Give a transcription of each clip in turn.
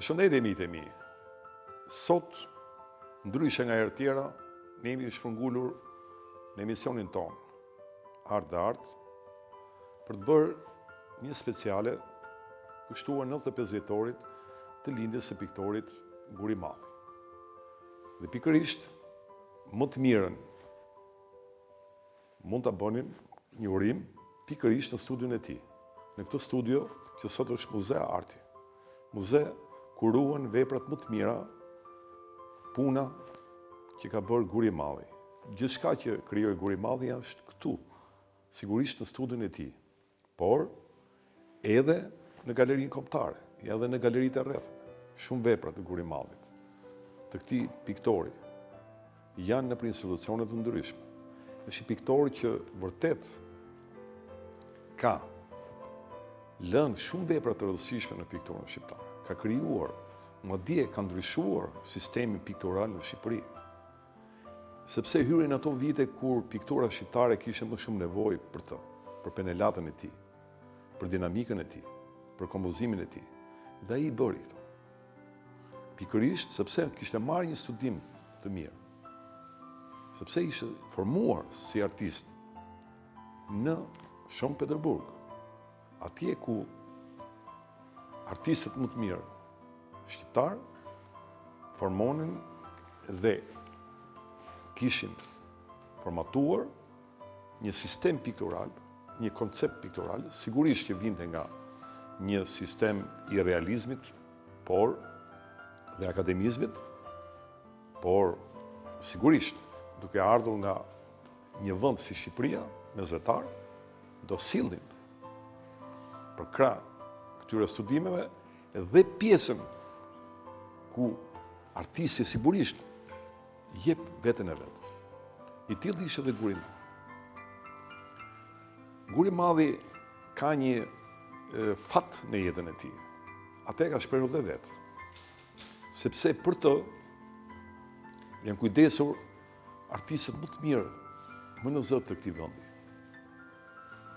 Përshëndetje mitë e mi. Sot, ndryshe nga herë tjera, ne jemi shpërngulur në emisionin tonë, Art dhe Art, për të bërë një speciale kushtuar 95 vjetorit të lindjes së piktorit Guri Malli. Dhe pikërisht, më të mirën mund ta bënin një urim pikërisht në studion e tij. Në këtë studio që sot është Muzea Arti. Muze ku ruhen veprat më të mira, puna që ka bërë Guri Malli. Gjithçka që krijoi Guri Malli është këtu, sigurisht në studion e tij, por edhe në galerinë kombëtare, edhe në galeritë e rrethme. Shumë vepra të Guri Mallit, të këtij piktori, janë në institucione të ndryshme. Është një piktor që vërtet ka lënë shumë vepra të rëndësishme në pikturën shqiptare. Ka krijuar, madje ka ndryshuar sistemin piktoral në Shqipëri. Sepse hyri në ato vite kur piktura shqiptare kishte më shumë nevojë për të, për penelatën e tij, për dinamikën e tij, për kompozimin e tij. Dhe ai i bëri këto. Pikërisht sepse kishte marrë një studim të mirë. Sepse ishte formuar si artist në Shën Peterburg, atje ku artistët më të mirë shqiptar formonin dhe kishin formatuar një sistem piktoral, një koncept piktoral, sigurisht që vinte nga një sistem i realizmit, por dhe akademizmit, por sigurisht duke ardhur nga një vend si Shqipëria, mesvetar, do sillnin për krah këtyre studimeve dhe pjesën ku artisti sigurisht jep veten e vet. I tillë ishte edhe Guri Malli. Guri Malli ka një fat në jetën e tij. Atë ka shprehur dhe vet. Sepse për të janë kujdesur artistët më të mirë, më në zot të këtij vendi.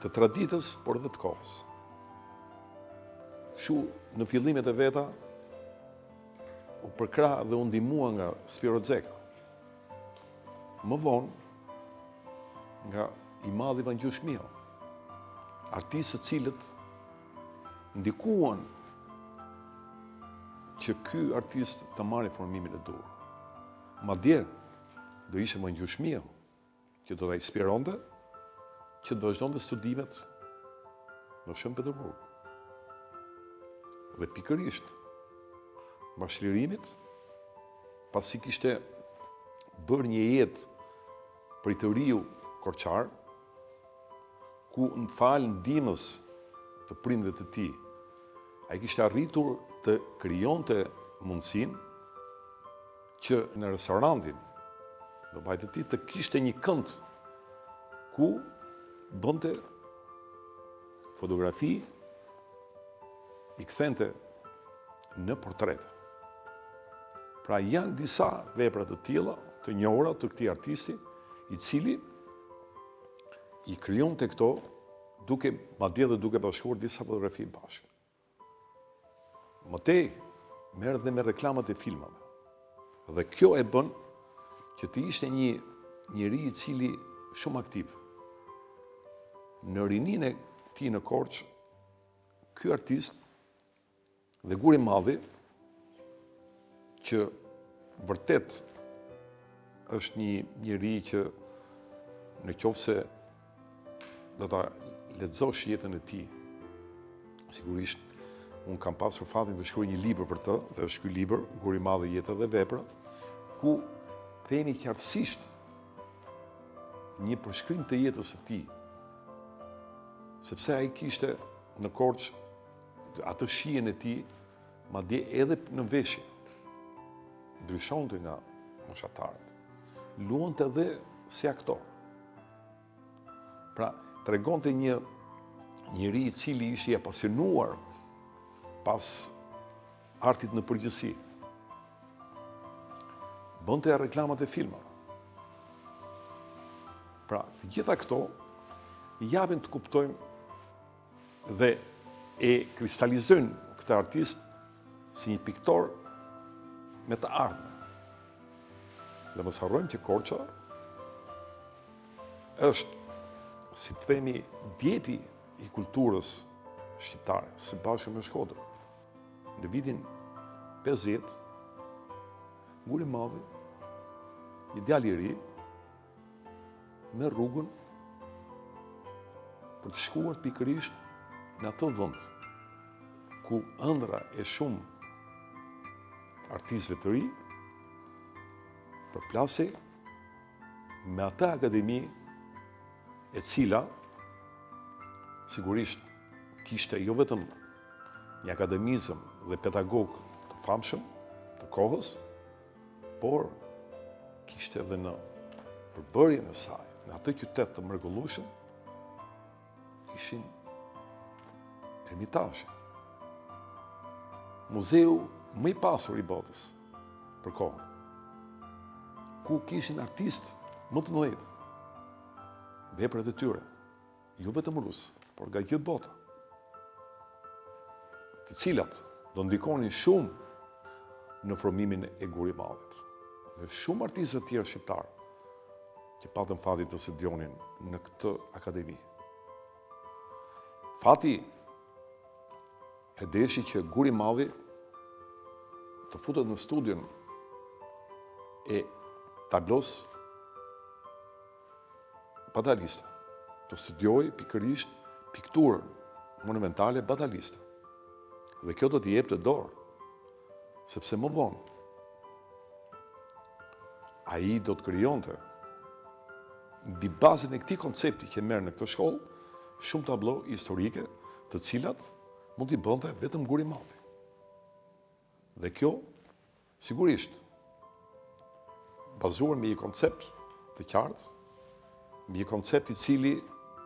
Të traditës, por edhe të kohës. Kështu, në fillimet e veta, u përkrah dhe u ndihmua nga Spiro Zeka. Më vonë, nga i madh Ivan Gjushmio, artistë të cilët ndikuan që ky artist të marrë formimin e duhur. Madje do ishte Ivan Gjushmio që do ta inspironte, që do vazhdonte studimet në Shën Peterburg. Dhe pikërisht, bashkëlirimit, pasi kishte bërë një jetë prej të riu Korçar, ku në fal ndihmës të prindëve të tij, ai kishte arritur të krijonte mundësinë që në restorantin në bajtë të tij të kishte një kënd ku bënte fotografi, i kthente në portrete. Pra janë disa vepra të tilla, të njohura të këtij artisti, i cili i krijonte këto madje edhe duke bashkuar disa fotografi bashkë. Mëtej merret dhe me reklamat e filmave. Dhe kjo e bën që të ishte një njeri i cili shumë aktiv. Në rininë e tij në Korçë, ky artist dhe Guri Malli, që vërtet është një njeri që në qoftë se do ta lexosh jetën e tij, sigurisht unë kam pasur fatin të shkruaj një libër për të, dhe është ky libër, Guri Malli, Jeta dhe Vepra, ku themi qartësisht një përshkrim të jetës së tij. Sepse ai kishte në Korçë atë shijen e tij, madje edhe në veshje. Ndryshonte nga moshatarët. Luante edhe si aktor. Pra, tregonte një njeri i cili ishte i apasionuar pas artit në përgjithësi. Bënte reklamat e filmave. Pra, të gjitha këto japin të kuptojmë dhe e kristalizojnë këtë artist si një piktor me të ardhme. Dhe mos harrojmë që Korça është, si të themi, djepi i kulturës shqiptare, së bashku me Shkodrën. Në vitin 50, Guri Madhi, një djalë i ri, me rrugën për të shkuar pikërisht në atë vend ku ëndra e shumë artistëve të ri përplasi me atë akademi e cila sigurisht kishte jo vetëm një akademizëm dhe pedagog të famshëm të kohës, por kishte edhe në përbërjen e saj, në atë qytet të mrekullueshëm, ishin ermitazhe. Muzeu më i pasur i botës për kohën, ku kishin artistë më të mëdhenj, veprat e tyre, jo vetëm rus, por nga gjithë bota, të cilat do ndikonin shumë në formimin e Guri Madhit. Dhe shumë artistë të tjerë shqiptarë që patën fati të studionin në këtë akademi. Fati e deshi që Guri Madhi të futet në studion e tablos bataliste, të studioj pikërisht pikturën monumentale bataliste. Dhe kjo do t'i jepte dorë, sepse më vonë ai do të krijonte mbi bazën e këtij koncepti që merr në këtë shkollë shumë tablo historike, të cilat mund t'i bënte vetëm Guri Madhi. Dhe kjo, sigurisht, bazuar me një koncept të qartë, me një koncept i cili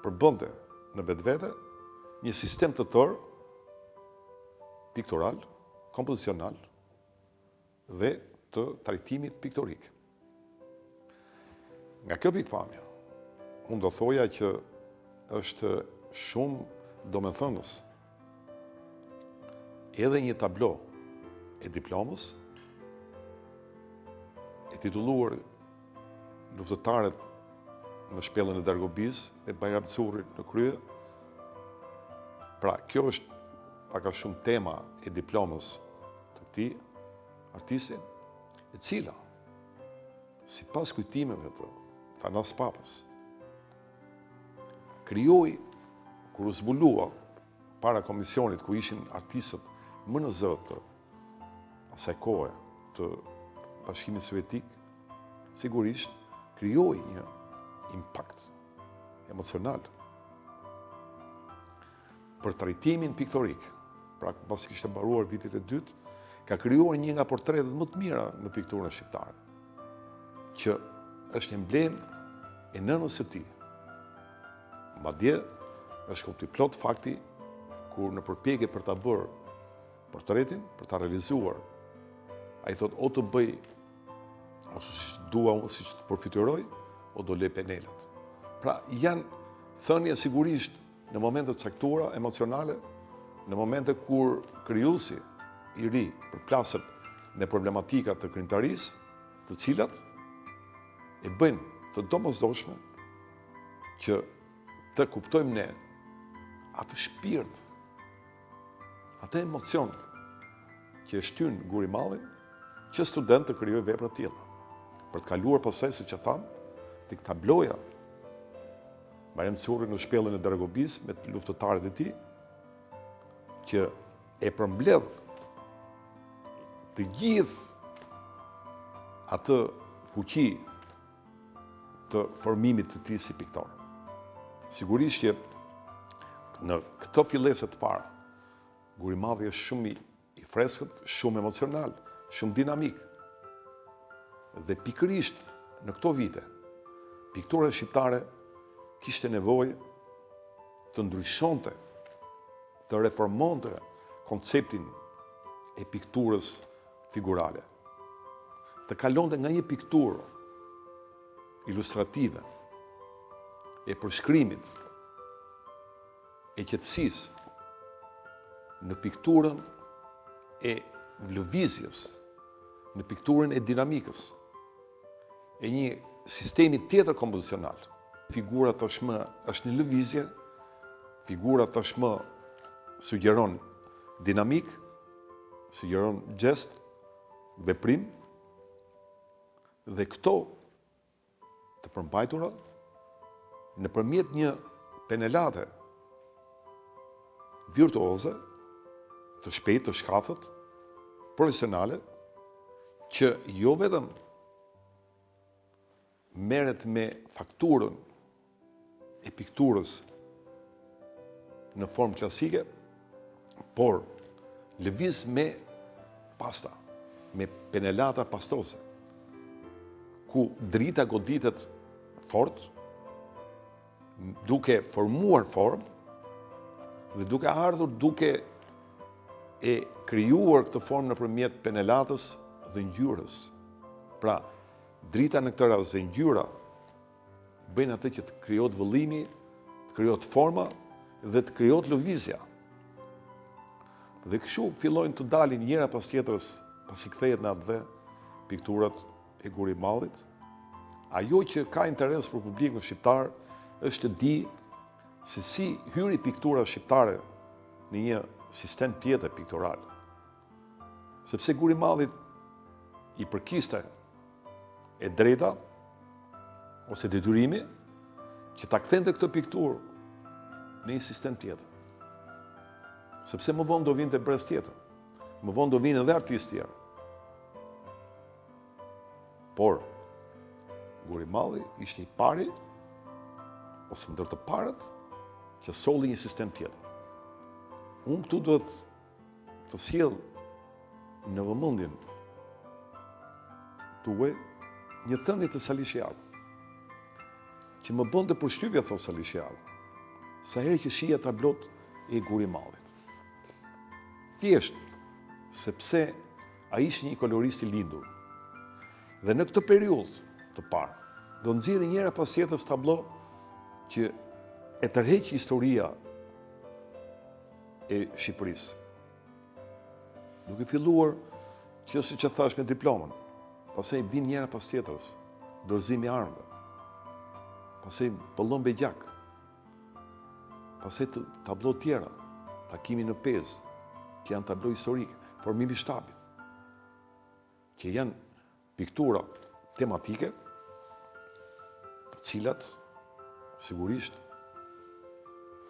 përbënte në vetvete një sistem të tërë, piktoral, kompozicional dhe të trajtimit piktorik. Nga kjo pikpamje, unë do thoja që është shumë domethënës edhe një tablo e diplomës e titulluar Luftëtarët në shpellën e Dargobiz me Bajram Currin në krye. Pra, kjo është paka shumë tema e diplomës të këtij artisti, e cila, sipas kujtimeve të Thanas Papës, krijoi, kur u zbulua para komisionit ku ishin artistët më në zë të asaj kohe të Bashkimit Sovjetik, sigurisht krijoi një impakt emocional për trajtimin piktorik. Pra, pas kishte mbaruar vitet e dytë, ka krijuar një nga portretet më të mira në pikturën shqiptare, që është emblem e nënës së tij. Madje është kuptoj plot fakti kur në përpjekje për ta bërë portretin, për ta realizuar, ai thot o të bëj ose si dua unë si të përfituroj, o do le penelat. Pra, janë thënie sigurisht në momente të caktuara emocionale, në momente kur krijuesi i ri përplaset me problematika të krijimtarisë, të cilat e bëjnë të domosdoshme që të kuptojmë ne atë shpirt, atë emocion që e shtyn Guri Madhin, që student të krijojë vepra të tilla. Për të kaluar pastaj, siç e tham, tek tabloja Bajram Curri në shpellën e Dargobiz me luftëtarët e tij, që e përmbledh të gjithë atë fuqi të formimit të tij si piktor. Sigurisht që në këtë fillesë të para, Guri Madhi është shumë i freskët, shumë emocional, shumë dinamik. Dhe pikërisht në këto vite, piktura shqiptare kishte nevojë të ndryshonte, të reformonte konceptin e pikturës figurale, të kalonte nga një pikturë ilustrative e përshkrimit e qetësisë në pikturën e lëvizjes, në pikturën e dinamikës, e një sistemi tjetër kompozicional. Figura tashmë është një lëvizje, figura tashmë sugjeron dinamik, sugjeron gjest, veprim, dhe këto të përmbajtura nëpërmjet një penelate virtuoze, të shpejtë, të shkathët, profesionale, që jo vetëm merret me fakturën e pikturës në formë klasike, por lëviz me pasta, me penelata pastose, ku drita goditet fort, duke formuar formë, dhe duke ardhur duke e krijuar këtë formë nëpërmjet penelatës dhe ngjyrës. Pra, drita në këtë rast dhe ngjyra bëjnë atë që të krijohet vëllimi, të krijohet forma dhe të krijohet lëvizja. Dhe kështu fillojnë të dalin njëra pas tjetrës, pasi kthehet në atë dhe pikturat e Gurimallit. Ajo që ka interes për publikun shqiptar është të di se si hyri piktura shqiptare në një sistem tjetër piktoral. Sepse Gurimallit i përkiste e drejta ose detyrimi që ta kthente këtë pikturë në një sistem tjetër. Sepse më vonë do vinte brez tjetër. Më vonë do vinë edhe artistë tjerë. Por Gurimalli ishte i pari ose ndër të parët që solli një sistem tjetër. Unë këtu duhet të sjell në vëmendjen tuaj një thënie të Sali Shiaku, që më bënte përshtypje, thot Sali Shiaku, sa herë që shija tablot e Gurimallit. Thjesht sepse ai ishte një kolorist i lindur. Dhe në këtë periudhë të parë, do nxjerrë njëra pas tjetrës tablo që e tërheq historia e Shqipërisë. Duke filluar që siç e thash me diplomën, pastaj vin njëra pas tjetrës, dorëzimi i armëve, pastaj pëllën Begjak, pastaj tablo tjera, takimi në Pezë, që janë tablo historike, formimi i shtabit, që janë piktura tematike, të cilat sigurisht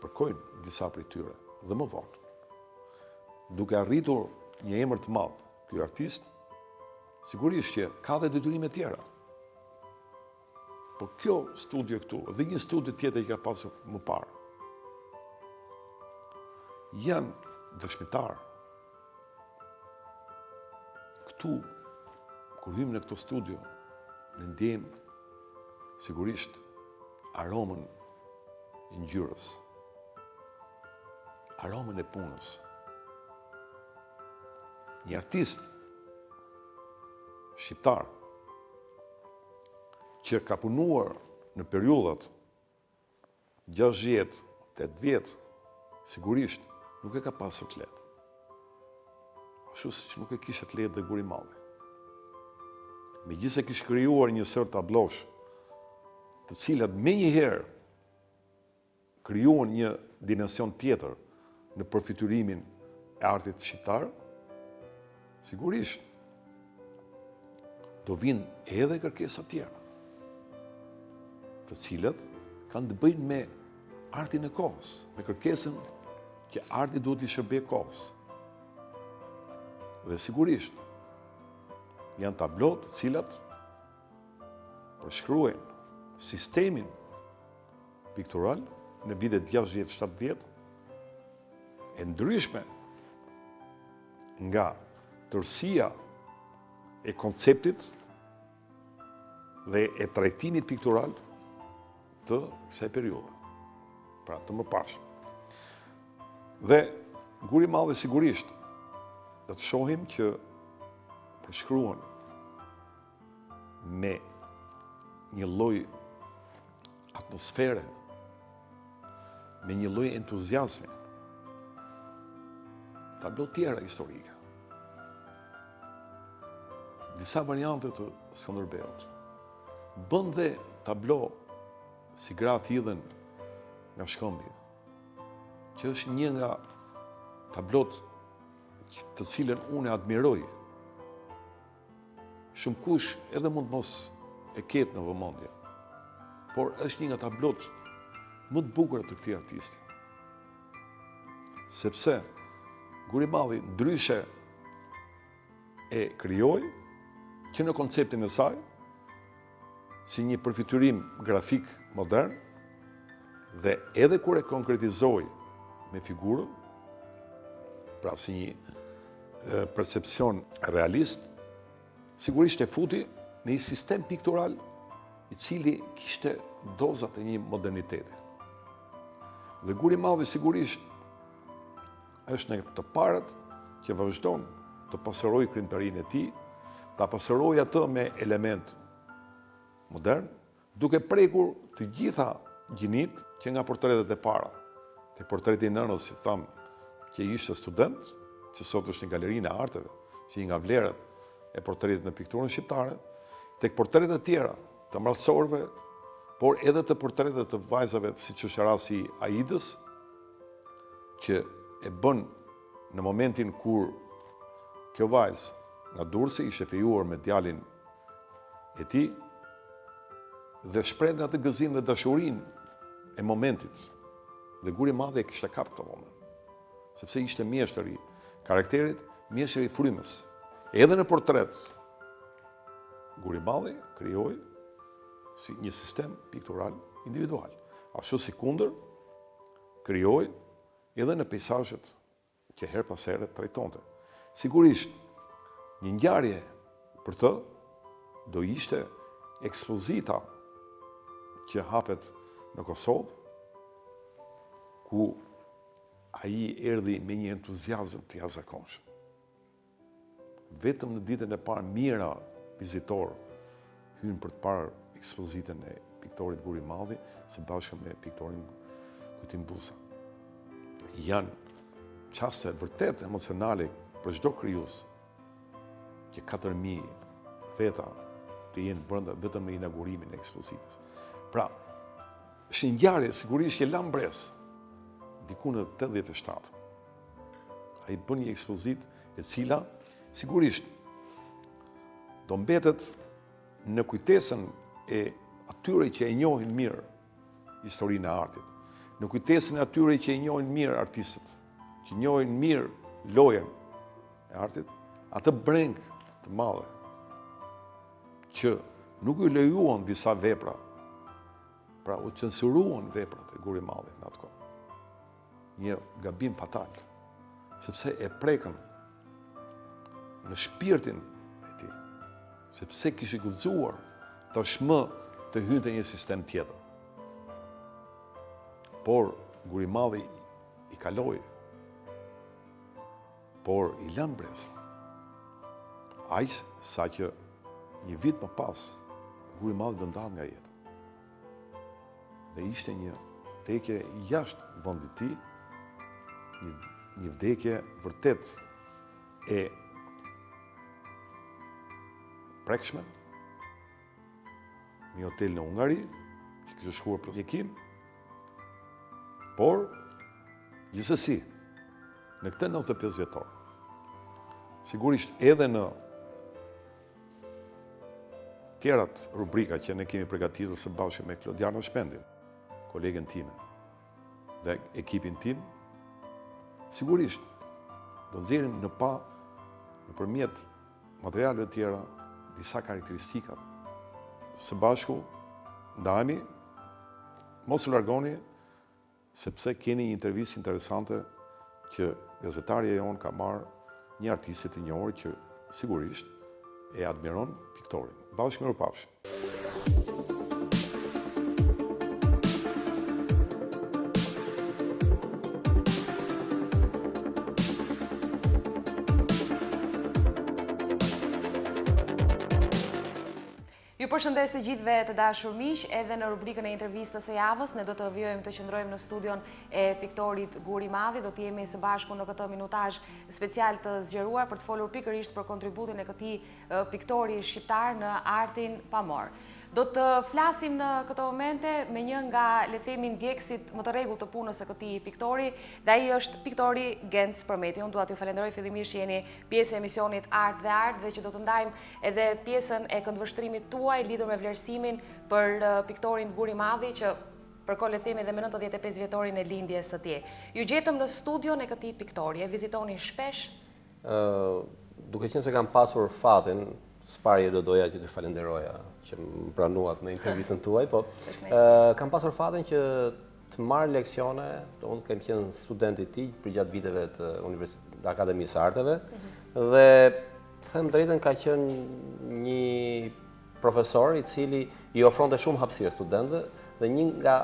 përkojnë disa prej tyre dhe më vonë. Duke arritur një emër të madh, ky artist, sigurisht që ka dhe detyrime tjera. Por kjo studio këtu, dhe një studio tjetër që ka pasur më parë, janë dëshmitar. Këtu, kur hymë në këto studio, në ndjejmë sigurisht aromën e ngjyrës, aromën e punës. Një artist shqiptar që ka punuar në periudhat 60, 80, sigurisht nuk e ka pasur të lehtë. Ashtu siç nuk e kishte të lehtë dhe Gurimalli. Megjithëse kishte krijuar një sër tablosh, të cilat menjëherë krijuan një dimension tjetër në përfiturimin e artit shqiptar, sigurisht do vinë edhe kërkesa tjera, të cilat kanë të bëjnë me artin e kohës, me kërkesën që arti duhet i shërbejë kohës. Dhe sigurisht janë tablot të cilat përshkruajnë sistemin piktural në vitet 60-70, e ndryshme nga tërësia e konceptit dhe e trajtimit piktural të kësaj periudhe, pra të mëparshme. Dhe Gurimalli sigurisht do të shohim që përshkruan me një lloj atmosfere, me një lloj entuziazmi, tablo tjera historike. disa variante të Skënderbeut. Bën dhe tablo si gratë hidhen nga shkëmbje, që është një nga tablot të cilën unë e admiroj. Shumë kush edhe mund mos e ketë në vëmendje, por është një nga tablot më të bukura të këtij artisti. Sepse Guribaldi ndryshe e krijoi që në konceptin e saj si një përfiturim grafik modern dhe edhe kur e konkretizoi me figurën, pra si një percepcion realist, sigurisht e futi në një sistem piktural i cili kishte dozat e një moderniteti. Dhe Guribaldi sigurisht është në të parët që vazhdon të pasërojë krijimtarinë e tij, ta pasërojë atë me element modern, duke prekur të gjitha gjinit që nga portretet e para. Te portreti i nënës, që thamë, që ishte student, që sot është një galeri e arteve, që një nga vlerat e portretit në pikturën shqiptare, tek portretet tjera të mallësorëve, por edhe të portretet të vajzave, siç është rasti i Aidës, që e bën në momentin kur kjo vajzë nga Durrësi ishte fejuar me djalin e tij dhe shprehte atë gëzim dhe dashurinë e momentit. Dhe Guribaldi e kishte kap këtë moment, sepse ishte mjeshtër i karakterit, mjeshtër i frymës. Edhe në portret, Guribaldi krijoi si një sistem piktural individual. Ashtu si kundër, krijoi edhe në peizazhet që her pas here trajtonte. Sigurisht, një ngjarje për të do ishte ekspozita që hapet në Kosovë, ku ai erdhi me një entuziazëm të jashtëzakonshëm. Vetëm në ditën e parë mijëra vizitorë hynë për të parë ekspozitën e piktorit Guribaldi së bashku me piktorin Kujtim Busa. Janë çaste vërtet emocionale për çdo krijues që 4000 veta të jenë brenda vetëm në inaugurimin e ekspozitës. Pra, është një ngjarje sigurisht që la mbres diku në 87. Ai bën një ekspozitë e cila sigurisht do mbetet në kujtesën e atyre që e njohin mirë historinë e artit, në kujtesën e atyre që e njohin mirë artistët, që njohin mirë lojën e artit, atë breng të madhe që nuk u lejuan disa vepra, pra u censuruan veprat e Gurimaldit në atë kohë. Një gabim fatal, sepse e prekën në shpirtin e tij, sepse kishte guxuar tashmë të hynte një sistem tjetër. Por Gurimaldi i kaloi, por i lën brezën. Aq sa që një vit më pas Gurimaldi do ndahet nga jeta. Dhe ishte një vdekje jashtë vendit të tij, një vdekje vërtet e prekshme, një hotel në Ungari, që kishte shkuar për mjekim, por gjithsesi, në këtë 95 vjetor, sigurisht edhe në tjerat rubrika që ne kemi përgatitur së bashku me Klodiano Shpendin, kolegen time dhe ekipin tim, sigurisht do nxjerrim nëpërmjet materialeve të tjera disa karakteristika. Së bashku ndahemi, mos u largoni, sepse keni një intervistë interesante që gazetarja jonë ka marrë një artiste të njohur që sigurisht e admiron piktorin. Bashkë mirupafshim. Ju Ju përshëndes të gjithëve të dashur miq, edhe në rubrikën e intervistës së javës ne do të vijojmë të qëndrojmë në studion e piktorit Guri Madhi, do të jemi së bashku në këtë minutazh special të zgjeruar për të folur pikërisht për kontributin e këtij piktori shqiptar në artin pamor. Do të flasim në këto momente me një nga, le të themi, ndjekësit më të rregullt të punës së këtij piktori, dhe ai është piktori Genc Përmeti. Unë dua t'ju falenderoj fillimisht që jeni pjesë e emisionit Art dhe Art dhe që do të ndajmë edhe pjesën e këndvështrimit tuaj lidhur me vlerësimin për piktorin Guri Madhi që përkohë le të themi edhe me 95 vjetorin e lindjes së tij. Ju gjetëm në studion e këtij piktori, e vizitoni shpesh? Duke qenë se kam pasur fatin, s'pari do doja që të falenderoja që më pranuat në intervistën tuaj, po kam pasur fatin që të marr leksione, unë kam qenë student i tij përgjatë viteve të Akademisë Arteve dhe them drejtën ka qenë një profesor i cili i ofronte shumë hapësirë studentëve dhe një nga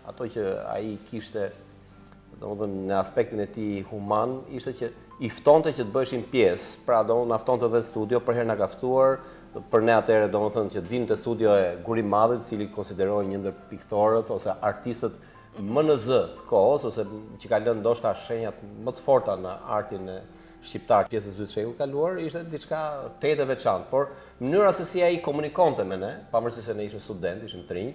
ato që ai kishte domethënë në aspektin e tij human ishte që i ftonte që të bëheshin pjesë. Pra do na ftonte edhe studio për herë na ka ftuar, për ne atëherë domethënë që të vinë te studio e Guri Madhit, i cili konsiderohej një ndër piktorët ose artistët më në zë të kohës ose që ka lënë ndoshta shenjat më të forta në artin e shqiptar pjesës së dytë shekullit kaluar, ishte diçka tetë e veçantë, por mënyra se si ai komunikonte me ne, pavarësisht se ne ishim student, ishim trinj,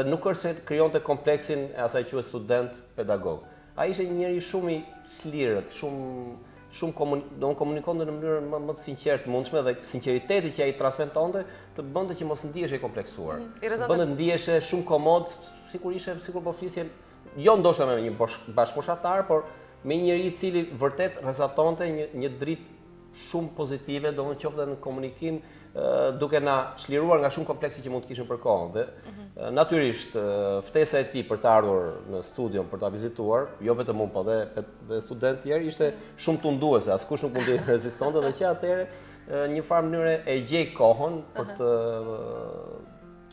nuk është se krijonte kompleksin e asaj quhet student pedagog. Ai ishte një njeri shumë i slirët, shumë komunikonte në mënyrën më të sinqertë mundshme dhe sinqeriteti që ai transmetonte të bënte që mos ndiheshe i kompleksuar. Bënte të ndiheshe shumë komod, sikur po flisje jo ndoshta me një bashkëpunëtar, por me një njeri i cili vërtet rrezatonte një dritë shumë pozitive, domethënë qoftë në komunikim, duke na çliruar nga shumë kompleksi që mund të kishim për kohën. Dhe natyrisht ftesa e tij për të ardhur në studion për ta vizituar, jo vetëm unë, po dhe studentë tjerë, ishte shumë tunduese, askush nuk mundi të rezistonte dhe që atëherë një farë mënyre e gjej kohën për të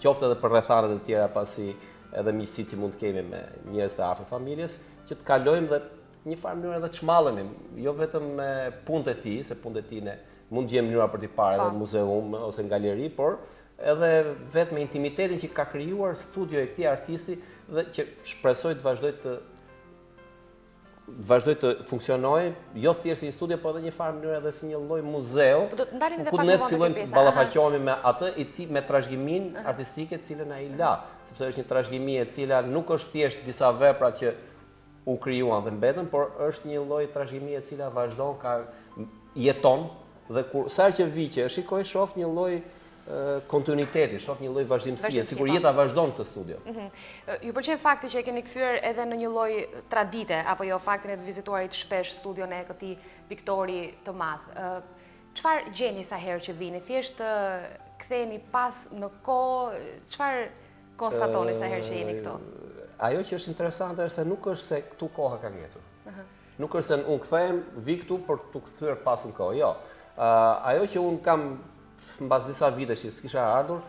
qoftë edhe për rrethanet e tjera pasi edhe miqësitë që mund të kemi me njerëz të afër familjes, që të kalojmë dhe një farë mënyrë edhe të çmallemi, jo vetëm me punët e tij, se punët e tij ne mund gjejmë mënyra për t'i parë edhe në muzeum ose në galeri, por edhe vetë me intimitetin që ka krijuar studio e këtij artisti dhe që shpresoj të vazhdoj të funksionojë, jo thjesht si një studio, por edhe një farë mënyrë edhe si një lloj muzeu, ku ne të fillojmë të ballafaqohemi me atë me trashëgiminë artistike të cilën ai la, sepse është një trashëgimi e cila nuk është thjesht disa vepra që u krijuan dhe mbetën, por është një lloj trashëgimi e cila vazhdon, jeton dhe kur sa që vi që shikoj shoh një lloj kontinuiteti, shoh një lloj vazhdimësie, sikur jeta vazhdon këtë studio. Ju pëlqen fakti që e keni kthyer edhe në një lloj tradite apo jo faktin e të vizituarit shpesh studion e këtij piktori të madh. Çfarë gjeni sa herë që vini? Thjesht ktheheni pas në kohë, çfarë konstatoni sa herë që jeni këtu? Ajo që është interesante është se nuk është se këtu koha ka ngecur. Nuk është se unë kthehem, vi këtu për të kthyer pas në kohë, jo. Ajo që unë kam mbas disa vitesh që s'kisha ardhur,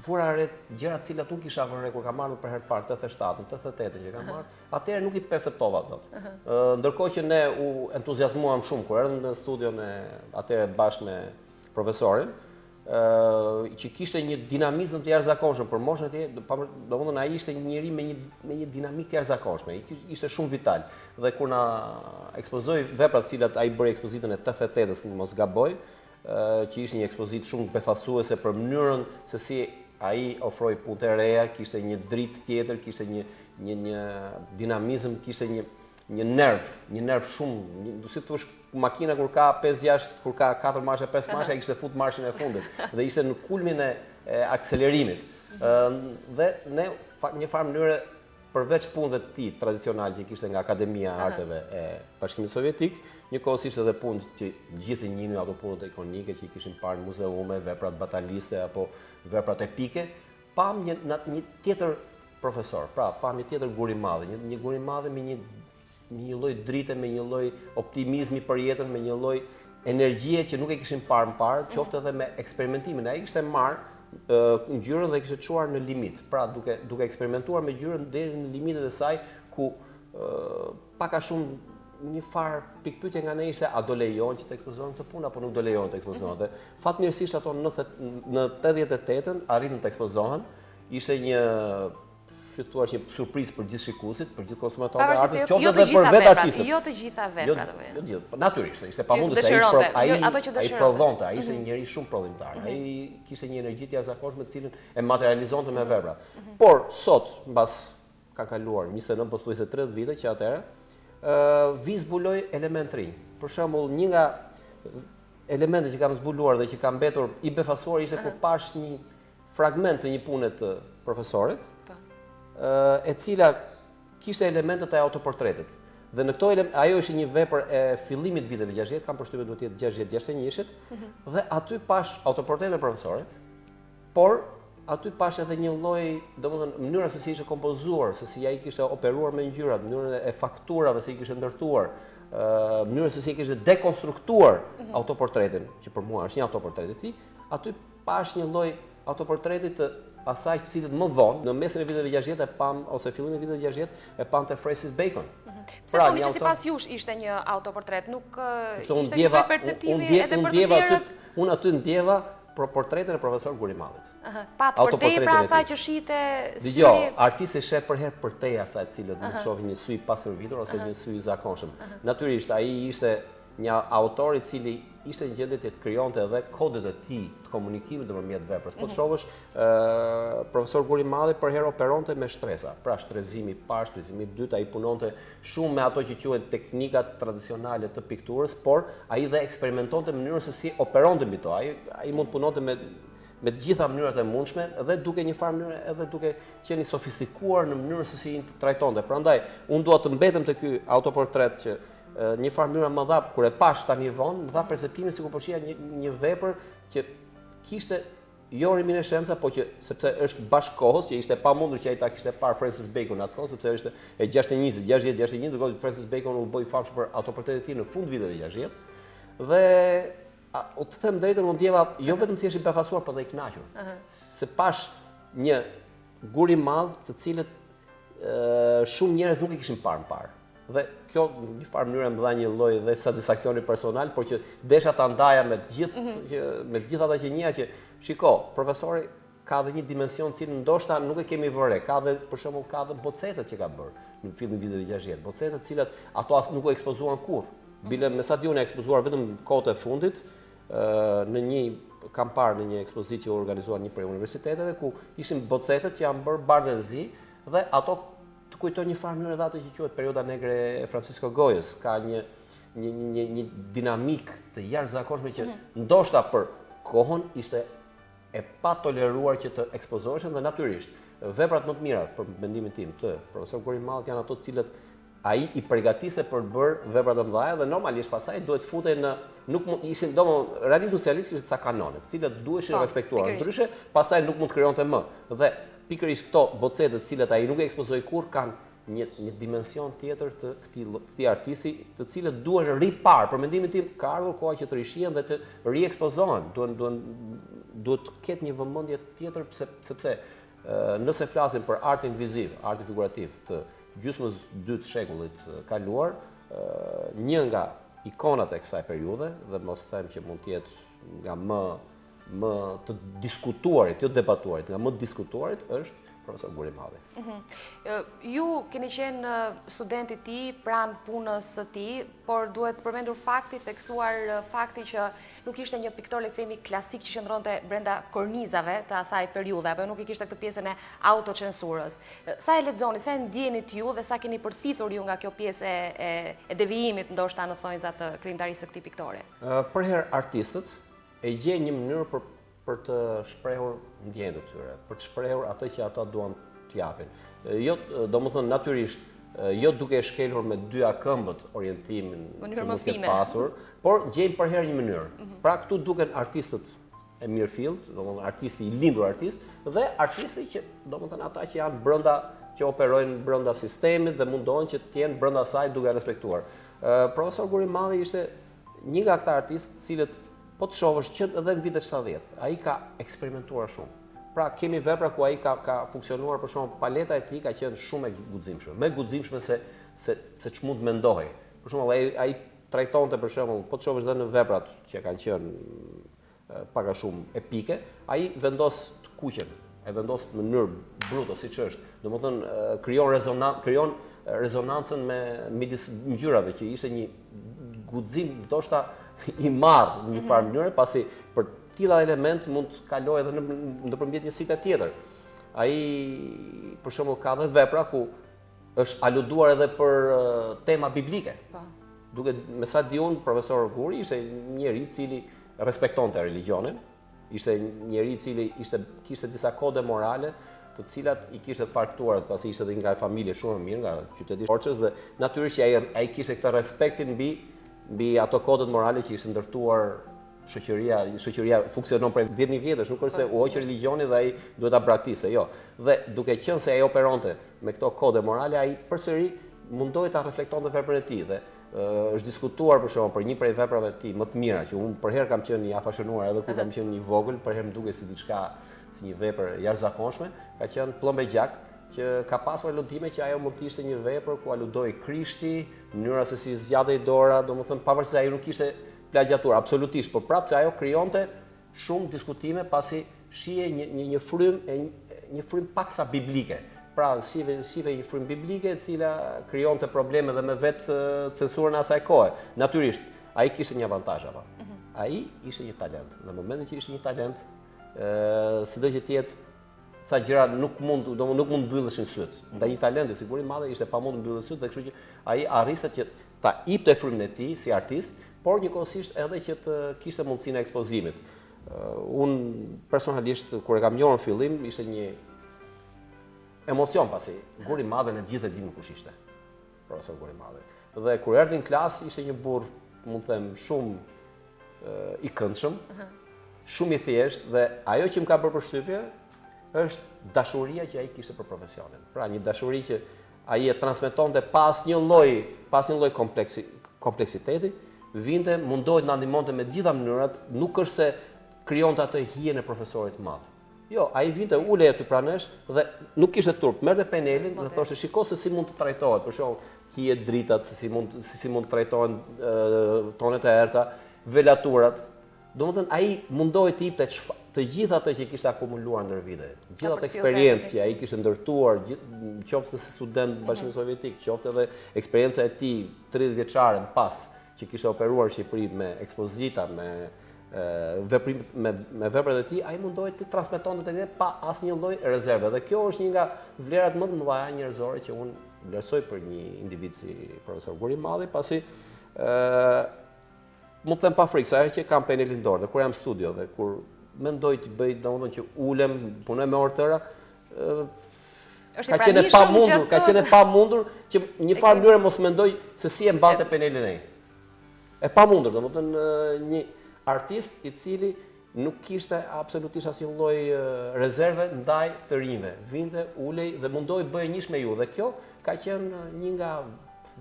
vura re gjëra të cilat unë kisha vënë kur kam ardhur për herë të parë 87-ën, 88-ën që kam ardhur, atëherë nuk i perceptova dot. Ndërkohë që ne u entuziazmuam shumë kur erdhëm në studion e atëherë bashkë me profesorin, që kishte një dinamizëm të jashtëzakonshëm për moshën e tij, domethënë ai ishte një njeri me një dinamikë të jashtëzakonshme, ishte shumë vital. Dhe kur na ekspozoi veprat të cilat ai bëri ekspozitën e 88-s, mos gaboj, që ishte një ekspozitë shumë befasuese për mënyrën se si ai ofroi punë të reja, kishte një dritë tjetër, kishte një dinamizëm, kishte një nerv shumë, si thosh, makina kur ka 5-6, kur ka 4 marshe, 5 marshe, ai kishte fut marshin e fundit dhe ishte në kulmin e akselerimit. Dhe ne një farë mënyre përveç punëve të tij tradicionale që kishte nga Akademia e Arteve e Bashkimit Sovjetik, njëkohësisht edhe punë që gjithë njihnin ato punët ikonike që i kishin parë në muzeume, veprat bataliste apo veprat epike, pam një tjetër profesor, pra pam një tjetër Guri Madhi, një Guri Madhi me një lloj drite, me një lloj optimizmi për jetën, me një lloj energjie që nuk e kishin parë më parë, qoftë edhe me eksperimentimin. Ai kishte marrë ngjyrën dhe kishte çuar në limit. Pra duke eksperimentuar me ngjyrën deri në limitet e saj ku pak a shumë një farë pikpyetje nga ne ishte a do lejon që të ekspozohen këtë punë apo nuk do lejon të ekspozohen. Dhe fatmirësisht ato në 88-ën arritën të ekspozohen. Ishte një thua një surprizë për gjithë shikuesit, për gjithë konsumatorët e artit, qoftë edhe për vetë artistët. Jo të gjitha veprat. Jo të gjitha, natyrisht, ishte pamundës se ai prodhonte, ai ishte një njerëz shumë prodhimtar. Ai kishte një energji të jashtëzakonshme të cilën e materializonte me vepra. Por sot, mbas ka kaluar 29 pothuajse 30 vite që atëherë vi zbuloi element të rinj. Për shembull, një nga elementet që kam zbuluar dhe që kam mbetur i befasuar ishte kur pash një fragment të një pune të profesorit, e cila kishte elementet e autoportretit. Dhe në këto ajo ishte një vepër e fillimit viteve 60, kam përshtypjen duhet të jetë 60-61-shit, dhe aty pash autoportretin e profesorit, por aty pash edhe një lloj, domethënë mënyra se si ishte kompozuar, se si ai kishte operuar me ngjyrat, mënyrën e fakturave se i kishte ndërtuar, mënyrën se si i kishte dekonstruktuar autoportretin, që për mua është një autoportret i tij, aty pash një lloj autoportreti të asaj të cilët më vonë, në mesin e viteve 60 e pam, ose fillimin e viteve 60 e pam te Francis Bacon. Pse thoni që sipas jush ishte një autoportret, nuk ishte një lloj perceptimi edhe për të tjerët? Unë aty ndjeva portretin e profesor Gurimallit. Pat përtej pra asaj që shite syri? Dgjoj, artisti sheh për herë përtej asaj të cilët nuk shohin një sy i pastërvitur ose një sy i zakonshëm. Natyrisht ai ishte një autor i cili ishte në gjendje të krijonte edhe kodet e tij të komunikimit nëpërmjet veprës. Po të shohësh, profesor Gurimalli për herë operonte me shtresa. Pra shtrezimi i parë, shtrezimi i dytë, ai punonte shumë me ato që quhen teknikat tradicionale të pikturës, por ai dhe eksperimentonte mënyrën se si operonte mbi to. Ai mund punonte me të gjitha mënyrat e mundshme dhe duke një farë mënyrë edhe duke qenë i sofistikuar në mënyrën se si i trajtonte. Prandaj unë dua të mbetem te ky autoportret që një farë mënyra më dha, kur e pash tani vonë, më dha perceptimin sikur po shija një vepër që kishte jo reminiscenca, po që sepse është bashkëkohës, që ishte pamundur që ai ta kishte parë Francis Bacon atkohë, sepse është e 60-61, ndërkohë Francis Bacon u bë famshëm për autoportretin e tij në fund viteve 60. Dhe u të them drejtën, unë ndjeva jo vetëm thjesht i befasuar, por dhe i kënaqur. Se pash një Gurimall të cilët shumë njerëz nuk i kishin parë më parë. Dhe kjo në një farë mënyrë më dha një lloj dhe satisfaksioni personal, por që desha ta ndaja me të gjithë ata që njëja që shiko, profesori ka dhe një dimension cilën ndoshta nuk e kemi vëre, ka dhe për shembull ka dhe bocetet që ka bërë në fillim viteve 60, bocetet të cilat ato as nuk u ekspozuan kurrë. Bile me sa diun e ekspozuar vetëm kohët e fundit, në një kam parë në një ekspozitë që u organizuar një prej universiteteve ku ishin bocetet që janë bërë bardhëzi dhe ato të kujton një farë mënyrë ato që quhet perioda negre e Francisco Goyës, ka një dinamik të jashtëzakonshme që ndoshta për kohën ishte e pa toleruar që të ekspozoheshin dhe natyrisht veprat më të mira për mendimin tim të profesor Gurimallit janë ato të cilët ai i përgatiste për të bërë vepra të mëdha dhe normalisht pastaj duhet futej në nuk mund ishin realizmi socialist kishte ca kanone, të cilat duheshin respektuar. Ndryshe pastaj nuk mund të krijonte më. Dhe pikërisht këto bocetet të cilat ai nuk e ekspozoi kurrë kanë një dimension tjetër të këtij artisti, të cilët duhen ripar. Për mendimin tim ka ardhur koha që të rishihen dhe të riekspozohen. Duhet të ketë një vëmendje tjetër sepse nëse flasim për artin viziv, artin figurativ të gjysmës dytë shekullit kaluar, një nga ikonat e kësaj periudhe dhe mos them që mund të jetë nga më të diskutuarit, jo debatuarit, nga më të diskutuarit është profesor Gurimalli. Ju keni qenë studenti i tij pranë punës së tij, por duhet përmendur fakti, theksuar fakti që nuk ishte një piktor, le të themi, klasik që qëndronte brenda kornizave të asaj periudhe, apo nuk i kishte këtë pjesën e autocensurës. Sa e lexoni, sa e ndjenit ju dhe sa keni përthithur ju nga kjo pjesë e devijimit ndoshta në thonjza të krijimtarisë së këtij piktore? Për herë artistët e gjejnë një mënyrë për të shprehur ndjenjat e tyre, për të shprehur atë që ata duan të japin. Jo, domethënë natyrisht, jo duke e shkelur me dy akëmbët orientimin që nuk e pasur, por gjejnë për herë një mënyrë. Pra këtu duken artistët e mirëfillt, domethënë artisti i lindur artist dhe artisti që domethënë ata që janë brenda, që operojnë brenda sistemit dhe mundohen që të jenë brenda saj duke respektuar. Profesor Gurimalli ishte një nga këta artistë cilët po të shohësh që edhe në vitet 70, ai ka eksperimentuar shumë. Pra kemi vepra ku ai ka funksionuar, për shembull paleta e tij ka qenë shumë e guximshme, më guximshme se ç'mund mendohej. për shembull ai trajtonte për shembull, po të shohësh edhe në veprat që kanë qenë pak a shumë epike, ai vendos të kuqen, ai vendos në mënyrë bruto siç është. Domethënë krijon rezonancën midis ngjyrave që ishte një guxim ndoshta i marr në një farë mënyrë, pasi për tilla element mund të kalojë edhe nëpërmjet një sikle tjetër. Ai për shembull ka edhe vepra ku është aluduar edhe për tema biblike. Duke me sa di unë, profesor Guri ishte njeri i cili respektonte religionin, ishte njeri i cili kishte disa kode morale, të cilat i kishte të faktuar, pasi ishte edhe nga familje shumë e mirë, nga qyteti Korçës, dhe natyrisht që ai kishte këtë respektin mbi ato kodet morale që ishte ndërtuar shoqëria funksionon prej 10.000 vjetësh, nuk është se u hoq religioni dhe ai duhet ta praktiste, jo. Dhe duke qenë se ai operonte me këto kode morale, ai përsëri mundoi ta reflektonte veprën e tij dhe është diskutuar për shembull për një prej veprave të tij më të mira, që unë për herë kam qenë i afashonuar edhe kur kam qenë një vogël, për herë më duket si diçka si një vepër jashtëzakonshme, ka qenë Pllombe gjak, që ka pasur aludime që ajo mund të ishte një vepër ku aludoi Krishti, mënyra se si zgjatej dora, domethënë pavarësisht se ai nuk ishte plagjatur absolutisht, por prapë se ajo krijonte shumë diskutime pasi shihej një frym paksa biblike. Pra, shive një frymë biblike e cila krijonte probleme dhe me vetë censurën e asaj kohe. Natyrisht, ai kishte një avantazh apo. Ai ishte një talent. Në momentin që ishte një talent, sido që të jetë ca gjëra nuk mund mbylleshin syt. Ndaj një talenti sigurisht i madh ishte pamund të mbylleshin syt dhe kështu që ai arriste që ta jepte frymën e tij si artist, por njëkohësisht edhe që të kishte mundësinë e ekspozimit. Unë personalisht kur e kam njohur në fillim ishte një emocion pasi Guri i Madhe ne gjithë e dimë kush ishte. Profesor Guri i Madhe. Dhe kur erdhi në klasë ishte një burr, mund të them, shumë i këndshëm, shumë i thjeshtë dhe ajo që më ka bërë përshtypje është dashuria që ai kishte për profesionin. Pra një dashuri që ai e transmetonte pas një lloj kompleksiteti, vinte, mundohej të na ndihmonte me të gjitha mënyrat, nuk është se krijonte atë hijen e profesorit të madh. Jo, ai vinte ulej aty pranesh dhe nuk kishte turp, merrte penelin dhe thoshte shiko se si mund të trajtohet, për shembull, hijet dritat, se si mund të trajtohen tonet e errta, velaturat. Domethënë ai mundohej të jepte të gjithë ato që kishte akumuluar ndër vite, gjithë ato eksperiencë që ai kishte ndërtuar, qoftë se student në Bashkimin Sovjetik, qoftë edhe eksperjenca e tij 30 vjeçare më pas që kishte operuar në Shqipëri me ekspozita, me veprat e tij, ai mundohej të transmetonte tek ne pa asnjë lloj rezerve. Dhe kjo është një nga vlerat më të mëdha njerëzore që unë vlerësoj për një individ si profesor Guri i Madhi, pasi mund të them pa frikë, sa herë që kam penelin dorë, dhe kur jam në studio dhe kur mendoj të bëj, domethënë që ulem, punoj me orë tëra, ka qenë e pamundur që një farë mënyrë mos mendoj se si e mbante penelin ai. E pamundur, domethënë një artist i cili nuk kishte absolutisht asnjë lloj rezerve ndaj të rinjve. Vinte, ulej dhe mundoi bëjë njësh me ju dhe kjo ka qenë një nga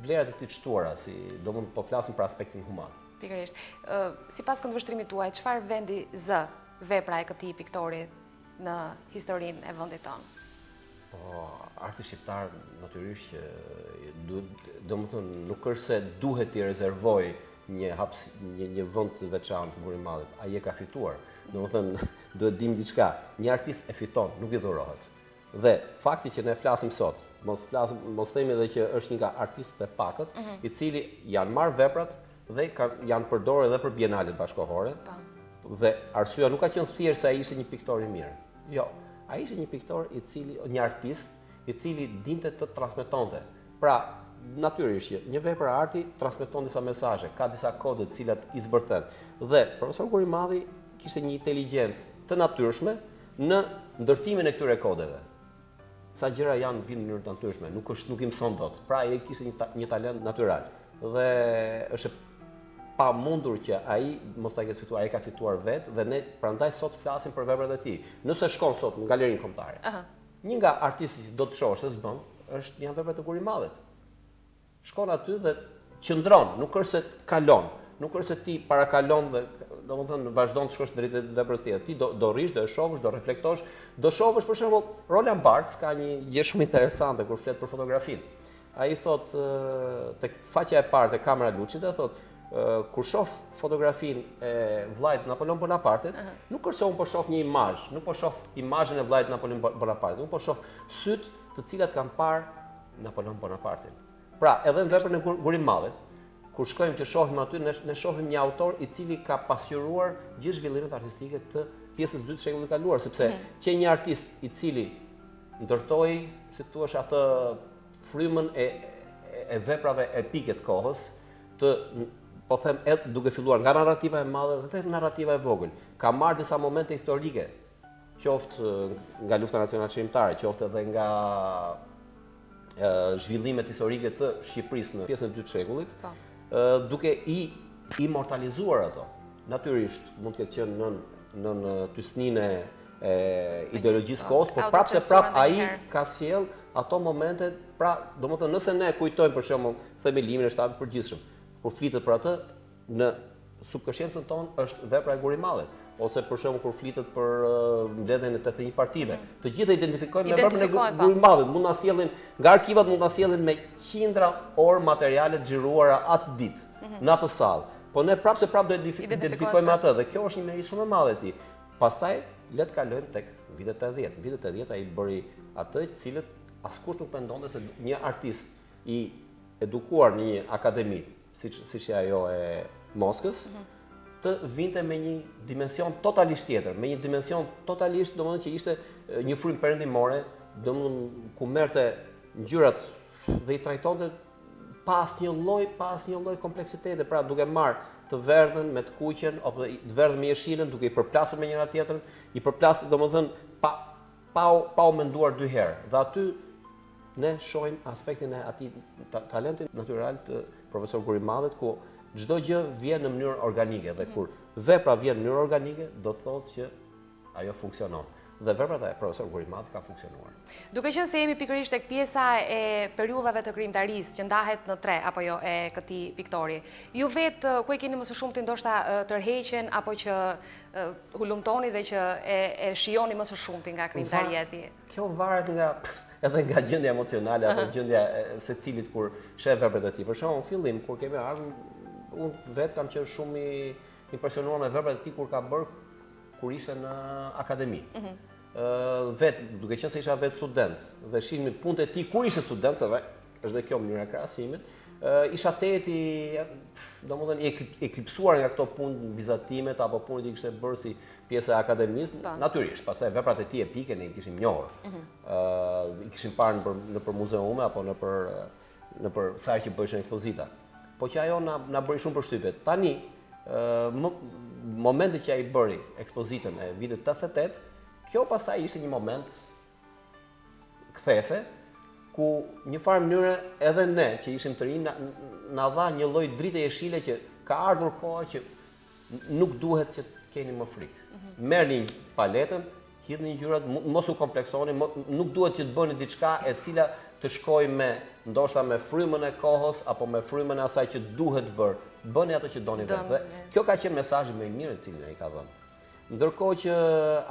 vlerat e tij të shtuara, si domethënë po flasim për aspektin human. Pikërisht. Sipas këndvështrimit tuaj, çfarë vendi zë vepra e këtij piktori në historinë e vendit tonë? Po, arti shqiptar natyrisht që domethënë nuk është se duhet t'i rezervoj një vend të veçantë Guri i Madhit, ai e ka fituar. Domethënë duhet dim diçka, një artist e fiton, nuk i dhurohet. Dhe fakti që ne flasim sot, mos themi edhe që është një nga artistët e pakët, i cili janë marrë veprat dhe janë përdorur edhe për bienalet bashkëkohore. Dhe arsyeja nuk ka qenë thjesht se ai ishte një piktor i mirë. Jo, ai ishte një piktor një artist i cili dinte të transmetonte. Pra, natyrisht që një vepër arti transmeton disa mesazhe, ka disa kode të cilat i zbërthen. Dhe profesor Guri i Madhi kishte një inteligjencë të natyrshme në ndërtimin e këtyre kodeve. Sa gjëra vinë në mënyrë të natyrshme, nuk i mëson dot. Pra ai kishte një talent natyral. Dhe është pa mundur që ai mos ta ketë fituar, ai ka fituar vetë dhe ne prandaj sot flasim për veprat e tij. Nëse shkon sot në galerinë kombëtare, një nga artistët që do të shohësh se s'bën, janë veprat e Guri i Madhit. Shkon aty dhe qëndron, nuk është se kalon, nuk është se ti parakalon dhe domethënë vazhdon të shkosh drejt veprës tjetër. Ti do rrish, do e shohësh, do reflektosh, do shohësh për shembull Roland Barthes ka një gjë shumë interesante kur flet për fotografinë. ai thot tek faqja e parë te kamera Luçit thot kur shoh fotografinë e vllajt Napoleon Bonapartit, nuk kërcon po shoh një imazh, nuk po shoh imazhin e vllajt Napoleon Bonapartit, nuk po shoh syt të cilat kanë parë Napoleon Bonapartin. Pra, edhe në veprën e Gurimallit, kur shkojmë të shohim aty, ne shohim një autor i cili ka pasqyruar gjithë zhvillimet artistike të pjesës dytë të shekullit kaluar, sepse që një artist i cili ndërtoi, si thua, atë frymën e veprave epike të kohës, po them duke filluar nga narrativa e madhe dhe tek narrativa e vogël. Ka marrë disa momente historike, qoftë nga lufta nacionale shqiptare, qoftë edhe nga zhvillimet historike të Shqipërisë në pjesën e dytë të shekullit, duke i immortalizuar ato. Natyrisht mund të ketë qenë nën tysninë e ideologjisë kohës, por prapë se prapë ai ka sjell ato momente, pra, domethënë nëse ne kujtojmë për shembull themelimin e Shtetit të Përgjithshëm, kur flitet për atë, në subkonsciencën tonë është vepra e Gurimallit, ose për shembull kur flitet për mbledhjen e 81 partive. Të gjitha identifikojnë me veprën e Gurimallit, mund na sjellin nga arkivat, mund na sjellin me qindra orë materiale të xhiruara atë ditë, në atë sallë. Po ne prapë se prapë do të identifikojmë atë dhe kjo është një merit shumë e madhe e tij. Pastaj le të kalojmë tek vitet 80. Në vitet 80 ai bëri atë të cilët askush nuk mendonte se një artist i edukuar në një akademi, siç ajo e Moskës, të vinte me një dimension totalisht tjetër, me një dimension totalisht, domethënë që ishte një frymë perëndimore, domethënë ku merrte ngjyrat dhe i trajtonte pas një lloj kompleksiteti, pra duke marrë të verdhën me të kuqen apo të verdhën me jeshilën, duke i përplasur me njëra tjetrën, i përplas domethënë pa u menduar dy herë. Dhe aty ne shohim aspektin e atij talentit natyral të profesor Gurimallit, ku çdo gjë vjen në mënyrë organike dhe kur vepra vjen në mënyrë organike, do të thotë që ajo funksionon. Dhe veprat e profesor Gurimallit ka funksionuar. Duke qenë se jemi pikërisht tek pjesa e periudhave të krijimtarisë që ndahet në 3 apo jo e këtij piktori. Ju vetë ku e keni më së shumti ndoshta tërheqjen apo që hulumtoni dhe që e shijoni më së shumti nga krijimtaria e tij? Kjo varet edhe nga gjendja emocionale apo gjendja e secilit kur sheh veprat e tij. Për shembull, në fillim kur kemi ardhur, unë vetë kam qenë shumë i impresionuar me veprat e tij kur ka bërë kur ishte në akademi. Vetë, duke qenë se isha vetë student dhe shihni punët e tij kur ishte student, edhe është dhe kjo mënyra e krahasimit, isha teti, domethënë i eklipsuar nga këto punë vizatimet apo punët që kishte bërë si pjesë e akademisë, natyrisht, pastaj veprat e tij epike ne i kishim njohur. I kishim parë nëpër muzeume apo nëpër sa që bëheshin ekspozita. Po që ajo na bëri shumë përshtypje. Tani momentin që ai bëri ekspozitën e vitit 88, kjo pastaj ishte një moment kthese, ku një farë mënyre edhe ne që ishim të rinj na dha një lloj drite jeshile që ka ardhur koha që nuk duhet që të keni më frikë. Merrni paletën, hidhni ngjyrat, mos u kompleksoni, nuk duhet që të bëni diçka e cila të shkojë me ndoshta me frymën e kohës apo me frymën e asaj që duhet bërë. Bëni ato që doni vetë. Dhe kjo ka qenë mesazhi më i mirë i cilin ai ka dhënë. Ndërkohë që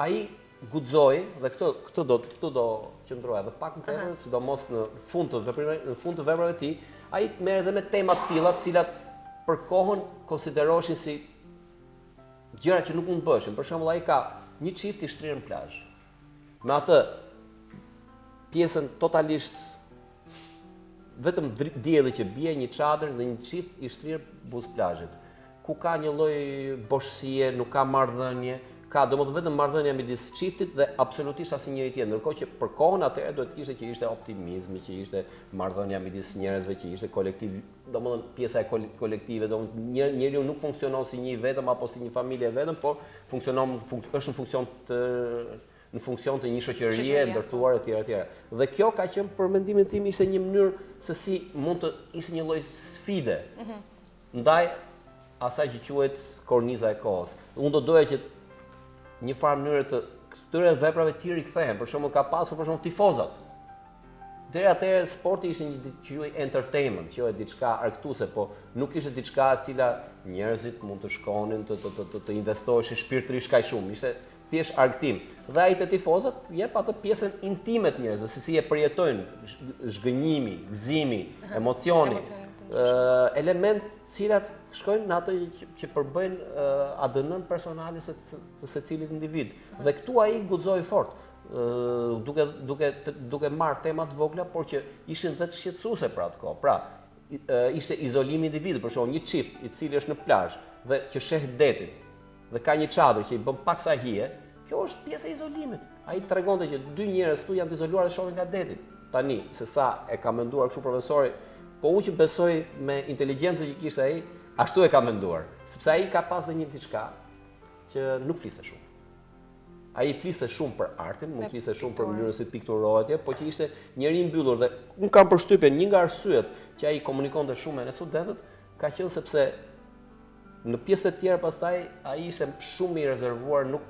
ai guxoi dhe këtë do qëndroj edhe pak më tepër, sidomos në fund të veprave të tij, ai merr edhe me tema të tilla, të cilat për kohën konsideroheshin si gjëra që nuk mund të bëheshin. Për shembull, ai ka një çift i shtrirë në plazh. Me atë pjesën totalisht vetëm dielli që bie, një çadër dhe një çift i shtrirë buz plazhit, ku ka një lloj boshësie, nuk ka marrëdhënie, ka domethënë vetëm marrëdhënia midis çiftit dhe absolutisht asnjëri tjetër, ndërkohë që për kohën atëherë duhet të kishte që ishte optimizmi, që ishte marrëdhënia midis njerëzve, që ishte kolektiv, domethënë pjesa e kolektive, domethënë njeriu nuk funksionon si një vetëm apo si një familje vetëm, por funksionon është në funksion të një shoqërie ndërtuar etj etj. Dhe kjo ka qenë për mendimin tim ishte një mënyrë se si mund të ishte një lloj sfide ndaj asaj që quhet korniza e kohës. Unë do doja që një farë mënyrë të këtyre veprave të tjera rikthehen. Për shembull ka pasur për shembull tifozat. Deri atëherë sporti ishte një quhej entertainment, quhej diçka argëtuese, po nuk ishte diçka e cila njerëzit mund të shkonin të investoheshin shpirtërisht kaq shumë. Ishte thjesht argëtim. Dhe ai te tifozët jep atë pjesën intime të njerëzve, se si e përjetojnë zhgënjimi, gëzimi, emocioni, element cilat shkojnë në atë që përbëjnë ADN-n personale të secilit individ. Dhe këtu ai guxoi fort, duke marrë tema të vogla, por që ishin dhe të shqetësuese për atë kohë. Pra, ishte izolimi i individit, për shembull, një çift i cili është në plazh dhe që sheh detin dhe ka një çadër që i bën pak sa hije, kjo është pjesë e izolimit. Ai tregonte që dy njerëz këtu janë të izoluar dhe shohin nga deti. Tani, se sa e ka menduar kështu profesori, po unë që besoj me inteligjencën që kishte ai, ashtu e ka menduar, sepse ai ka pas dhe një diçka që nuk fliste shumë. Ai fliste shumë për artin, mund fliste shumë për mënyrën se pikturohet, po që ishte njëri i mbyllur dhe unë kam përshtypjen një nga arsyet që ai komunikonte shumë me studentët ka qenë sepse në pjesë të tjera pastaj ai ishte shumë i rezervuar, nuk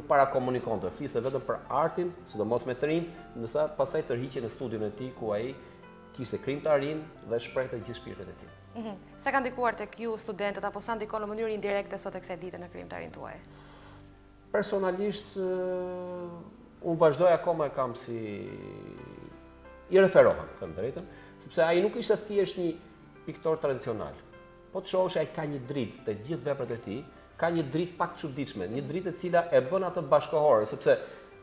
para komunikonte, fliste vetëm për artin, sidomos me të rinjt, ndërsa pastaj tërhiqej në studion e tij ku ai kishte krijimtarinë dhe shprehte gjithë shpirtin e tij. Sa ka ndikuar tek ju studentët apo sa ndikon në mënyrë indirekte sot tek kësaj dite në krijimtarinë tuaj? Personalisht unë vazhdoj akoma e kam si i referohem, them drejtën, sepse ai nuk ishte thjesht një piktor tradicional. Po të shohësh ai ka një dritë te gjithë veprat e tij, ka një dritë pak çuditshme, një dritë e cila e bën atë bashkëkohore, sepse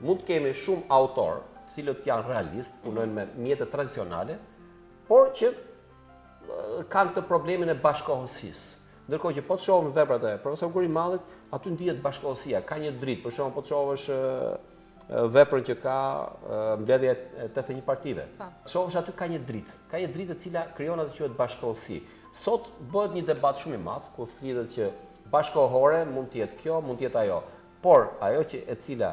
mund të kemi shumë autor, të cilët janë realist, punojnë me mjete tradicionale, por që kanë këtë problemin e bashkëkohësisë. Ndërkohë që po të shohim veprat e profesor Gurimallit, aty ndihet bashkëkohësia, ka një dritë, për shembull po të shohësh veprën që ka mbledhja e 81 partive. Shohësh aty ka një dritë e cila krijon atë që quhet bashkëkohësi. Sot bëhet një debat shumë i madh ku thlitet që bashkëkohore mund të jetë kjo, mund të jetë ajo. Por ajo që e cila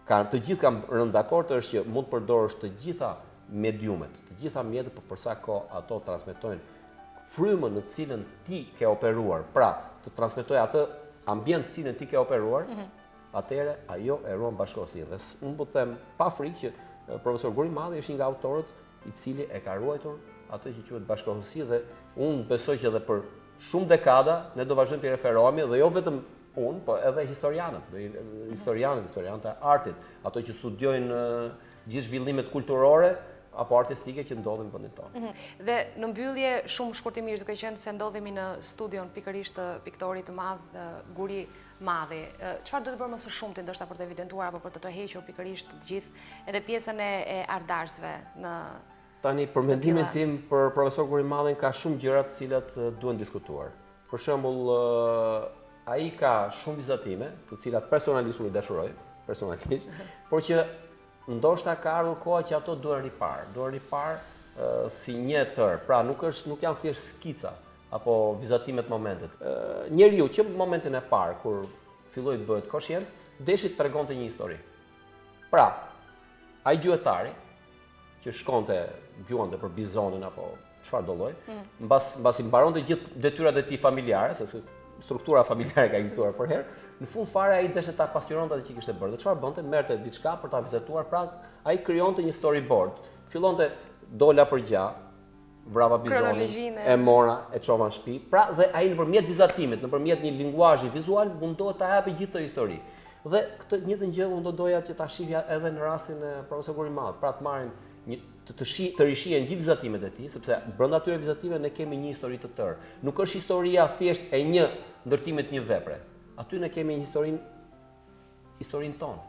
të gjithë kanë rënë dakord është që mund të përdorësh të gjitha mediumet, të gjitha mjetet për sa kohë ato transmetojnë frymën në cilën ti ke operuar. Pra, të transmetojë atë ambient në cilën ti ke operuar, atëherë ajo e ruan bashkëkohësinë. Dhe unë po them pa frikë që profesor Gurimalli është një nga autorët i cili e ka ruajtur atë që quhet bashkëkohësi dhe unë besoj që edhe për shumë dekada ne do vazhdojmë të referohemi dhe jo vetëm unë, po edhe historianët e artit, ato që studiojnë gjithë zhvillimet kulturore apo artistike që ndodhin në vendin tonë. Dhe në mbyllje shumë shkurtimisht duke qenë se ndodhemi në studion pikërisht të piktorit të madh Guri Madhi, çfarë do të bëjmë më së shumti ndoshta për të evidentuar apo për të tërhequr pikërisht të gjithë edhe pjesën e ardarsve në Tani, për mendimin tim, për profesor Gurimadhin ka shumë gjëra të cilat duhen diskutuar. Për shembull, ai ka shumë vizatime, të cilat personalisht unë i dashuroj, personalisht, por që ndoshta ka ardhur koha që ato duhen ripar si një tër. Pra, nuk janë thjesht skica apo vizatime të momentit. Njeriu që në momentin e parë kur filloi të bëhet koshient, deshi të tregonte një histori. Pra, ai gjuetari që shkonte gjuante për bizonin apo çfarë do lloj, mbasi mbaronte gjithë detyrat e tij familjare, sepse struktura familjare ka ekzistuar për herë, në fund fare ai deshte ta pasqyronte atë që kishte bërë. Dhe çfarë bënte? Merrte diçka për ta vizatuar, pra ai krijonte një storyboard. Fillonte dola për gjah, vrava bizonin, e mora, e çova në shtëpi. Pra dhe ai nëpërmjet vizatimit, nëpërmjet një linguzhi vizual mundohet ta japë gjithë këtë histori. Dhe këtë njëjtën gjë unë do doja që ta shihja edhe në rastin e profesor Gurimallit, pra të marrin të rishihen gjithë vizatimet e tij, sepse brenda atyre vizatimeve ne kemi një histori të tërë. Nuk është historia thjesht e një ndërtimit të një vepre. Aty ne kemi një historinë tonë.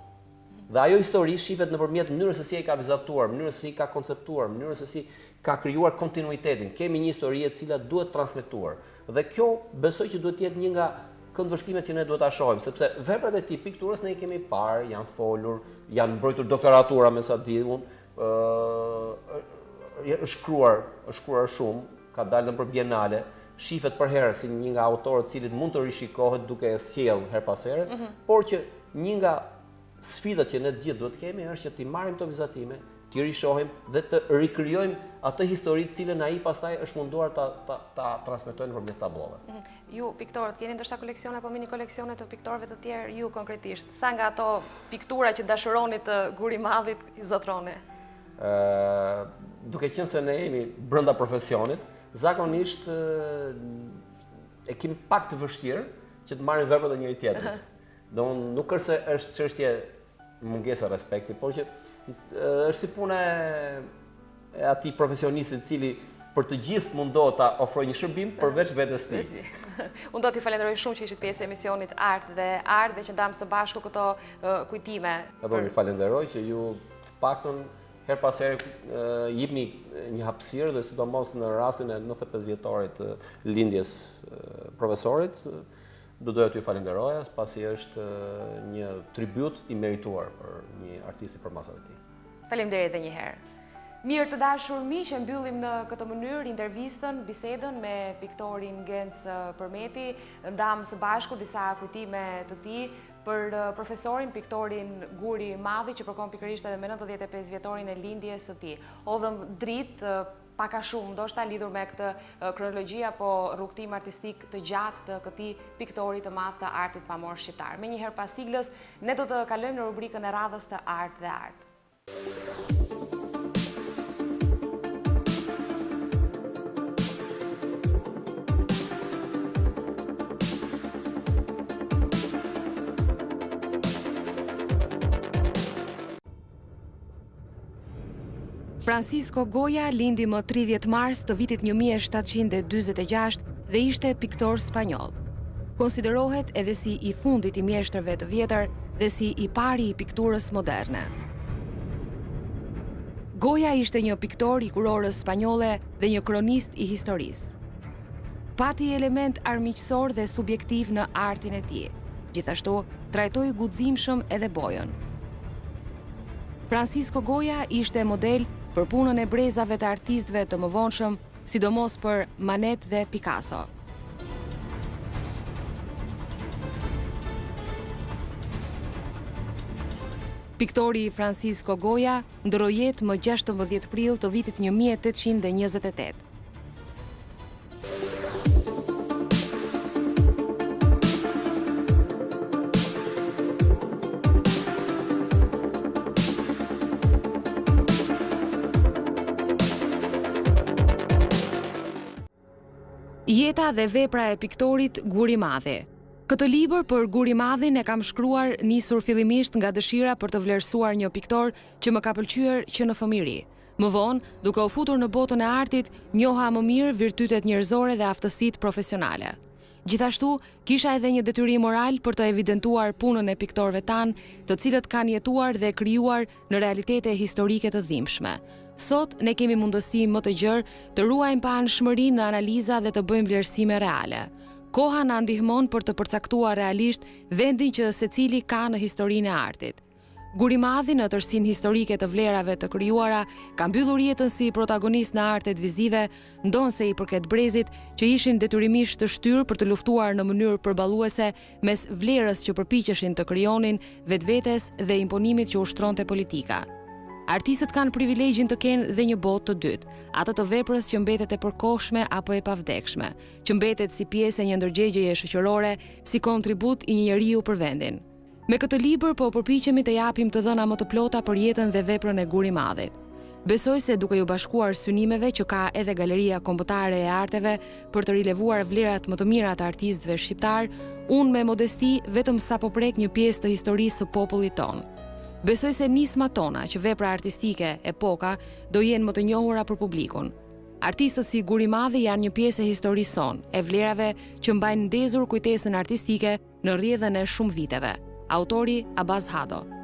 Dhe ajo histori shihet nëpërmjet mënyrës se si ai ka vizatuar, mënyrës se si ka konceptuar, mënyrës se si ka krijuar kontinuitetin. Kemi një histori e cila duhet transmetuar. Dhe kjo besoj që duhet të jetë një nga këndvështrimet që ne duhet ta shohim, sepse veprat e tij pikturës ne i kemi parë, janë folur, janë mbrojtur doktoratura me sa di unë. Është shkruar shumë, ka dalë nëpër bienale, shihet për herë si një nga autorët cilit mund të rishikohet duke e sjellë her pas here, por që një nga sfidat që ne të gjithë duhet kemi është që t'i marrim këto vizatime, t'i rishohim dhe të rikrijojmë atë histori të cilën ai pastaj është munduar ta transmetojë nëpërmjet tablove. Ju piktorët keni ndoshta koleksione apo mini koleksione të piktorëve të tjerë, ju konkretisht, sa nga ato piktura që dashuroni të Gurimallit i zotroni? Duke qenë se ne jemi brenda profesionit, zakonisht e kemi pak të vështirë që të marrim veprat e njëri tjetrit. Nuk është se është çështje mungesa respekti, por që është si puna e atij profesionistit i cili për të gjithë mundohet ta ofrojë një shërbim përveç vetes tij. Unë do t'i falenderoj shumë që ishit pjesë e emisionit Art dhe që ndam së bashku këto kujtime. Do ju falenderoj që ju të paktën her pas here jepni një hapësirë dhe sidomos në rastin e 95 vjetorit të lindjes profesorit. Do doja t'ju falenderoja, pasi është një tribut i merituar për një artist i përmasave të tij. Faleminderit edhe një herë. Mirë të dashur miq, e mbyllim në këtë mënyrë intervistën, bisedën me piktorin Genc Përmeti. Ndam së bashku disa kujtime të tij për profesorin, piktorin Guri Madhi, që përkon pikërisht edhe me 95 vjetorin e lindjes së tij. Odhëm dritë paka shumë, ndoshta lidhur me këtë kronologji apo rrugtim artistik të gjatë të këtij piktori të madh të artit pamor shqiptar. Me njëherë pas siglës, ne do të kalojmë në rubrikën e radhës të Art dhe Art. Francisco Goya lindi më 30 mars të vitit 1746 dhe ishte piktor spanjoll. Konsiderohet edhe si i fundit i mjeshtërve të vjetër dhe si i pari i pikturës moderne. Goya ishte një piktor i kurorës spanjolle dhe një kronist i historisë. Pati element armiqësor dhe subjektiv në artin e tij. Gjithashtu, trajtoi guximshëm edhe bojën. Francisco Goya ishte model për punën e brezave të artistëve të mëvonshëm, sidomos për Manet dhe Picasso. Piktori Francisco Goya ndroi jetë më 16 prill të vitit 1828. Jeta dhe vepra e piktorit Guri Madhi. Këtë libër për Guri Madhin e kam shkruar nisur fillimisht nga dëshira për të vlerësuar një piktor që më ka pëlqyer që në fëmijëri. Më vonë, duke u futur në botën e artit, njoha më mirë virtytet njerëzore dhe aftësitë profesionale. Gjithashtu, kisha edhe një detyrim moral për të evidentuar punën e piktorëve tanë, të cilët kanë jetuar dhe krijuar në realitete historike të dhimbshme. Sot ne kemi mundësi më të gjerë të ruajmë pa anshmërinë në analiza dhe të bëjmë vlerësime reale. Koha na ndihmon për të përcaktuar realisht vendin që secili ka në historinë e artit. Guri Madhi në tërsinë historike të vlerave të krijuara ka mbyllur jetën si protagonist në artet vizive, ndonse i përket brezit që ishin detyrimisht të shtyrë për të luftuar në mënyrë përballuese mes vlerës që përpiqeshin të krijonin vetvetes dhe imponimit që ushtronte politika. Artistët kanë privilegjin të kenë dhe një botë të dytë, atë të veprës që mbetet e përkohshme apo e pavdekshme, që mbetet si pjesë e një ndërgjegjeje shoqërore, si kontribut i një njeriu për vendin. Me këtë libër po përpiqemi të japim të dhëna më të plota për jetën dhe veprën e Guri Madhit. Besoj se duke ju bashkuar synimeve që ka edhe Galeria Kombëtare e Arteve për të rilevuar vlerat më të mira të artistëve shqiptar, unë me modesti vetëm sapo prek një pjesë të historisë së popullit tonë. Besoj se nisma tona që vepra artistike, epoka, do jenë më të njohura për publikun. Artistët si Guri Madhi janë një pjesë e historisë sonë, e vlerave që mbajnë ndezur kujtesën artistike në rrjedhën e shumë viteve. Autori Abaz Hado.